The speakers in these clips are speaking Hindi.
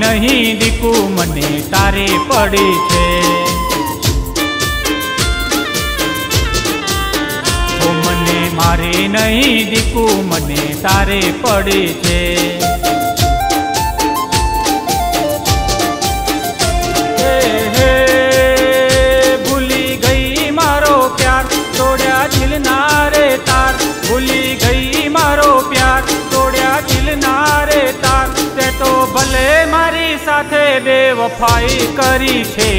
नहीं दीकू मने तारे पड़ी छे। ओ मने मारे नहीं दीकू मने तारे पड़ी छे। भूली गई मारो प्यार तोड़या दिल नारे तार। भूली गई मारो प्यार तोड़या दिल नारे तार। ते तो भले मारी साथे बेवफाई करी छे।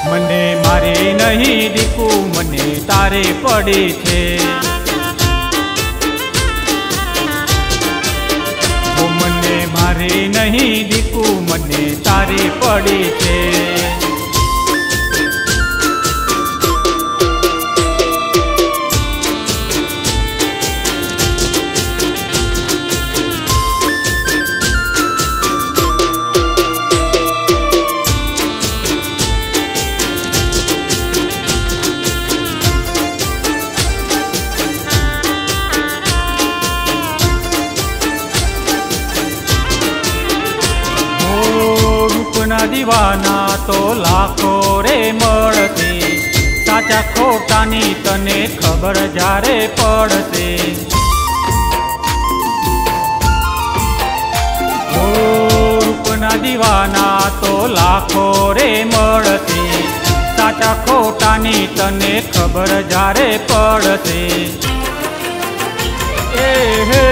मने मारे नहीं दीकू मने तारे पड़ी छे। ओ मने मारे नहीं दीकू मने तारे पड़ी छे। दीवाना तो लाखों रे मळते। साचा खोटानी तने खबर जारे पड़ते। ओ रूपना दीवाना तो लाखों रे मळते। साचा खोटानी तने खबर जारे पड़ते। ए हे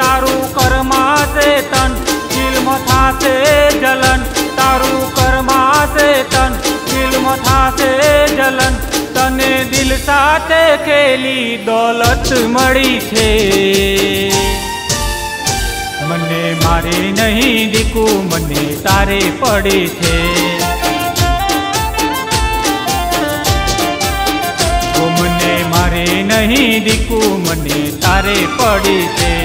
तारू कर्मा से तन फिल्म थासे जलन। तारू कर्मा से तन फिल्म थासे जलन। तने दिल साथे खेली दौलत मળી छे। मने मारे नहीं दीकू मने तारे पड़ी छे। ओ मने मारे नहीं दीकू मने तारे पड़ी छे।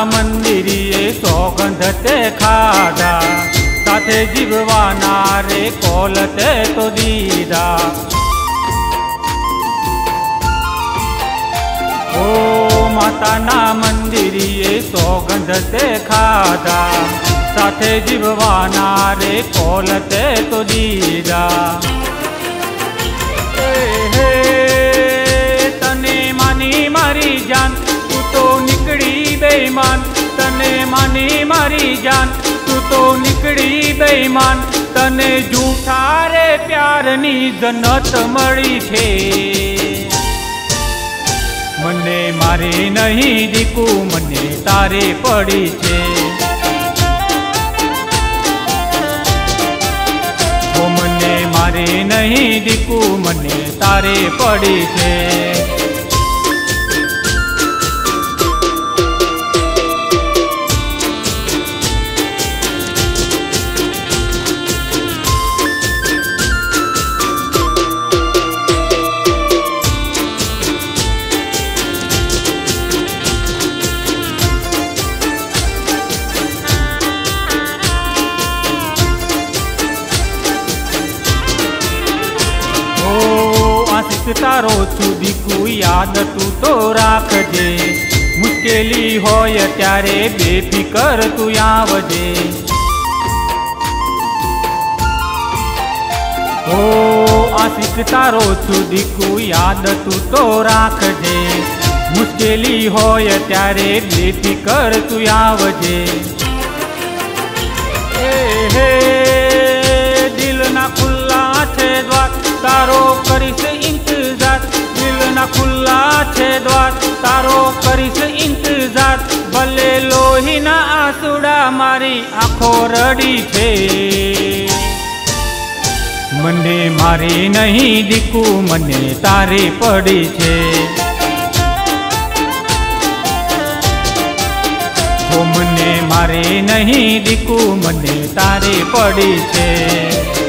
मंदिरिए सौगंध ते खाधा। साथे जीववाना रे कोल ते तो दीदा। ओ माता ना मंदिरिए सौगंध ते खाधा। साथे जीववाना रे कोल ते तो दीदा। हे तने मानी मारी जान तू तो निकड़ी बेईमान। तने मानी मारी जान तू तो निकड़ी बेईमान। तने झूठा रे प्यार नी जन्नत मળી छे। मने मारे नहीं दीकू मने तारे पड़ी छे। ओ मने मारे नहीं दीकू मने तारे पड़ी छे। तारो छू दीकू याद तू तो राखजे। मुश्केली होय त्यारे बेफिकर तू आवजे। ओ आशिक तारो छू दीकू याद तू तो राखजे। मुश्केली होय त्यारे बेफिकर तू आवजे। हे दिल ना खुल्ला छे द्वार तारो करीश इंतजार। दिल ना खुल्ला छे द्वार तारो करीश इंतजार। भले लोही ना आंसुड़ा मारी आँखों रड़ी छे। मने मारे नहीं दीकू मने तारे पड़ी छे। ओ मने मारे नहीं दीकू मने तारे पड़ी छे।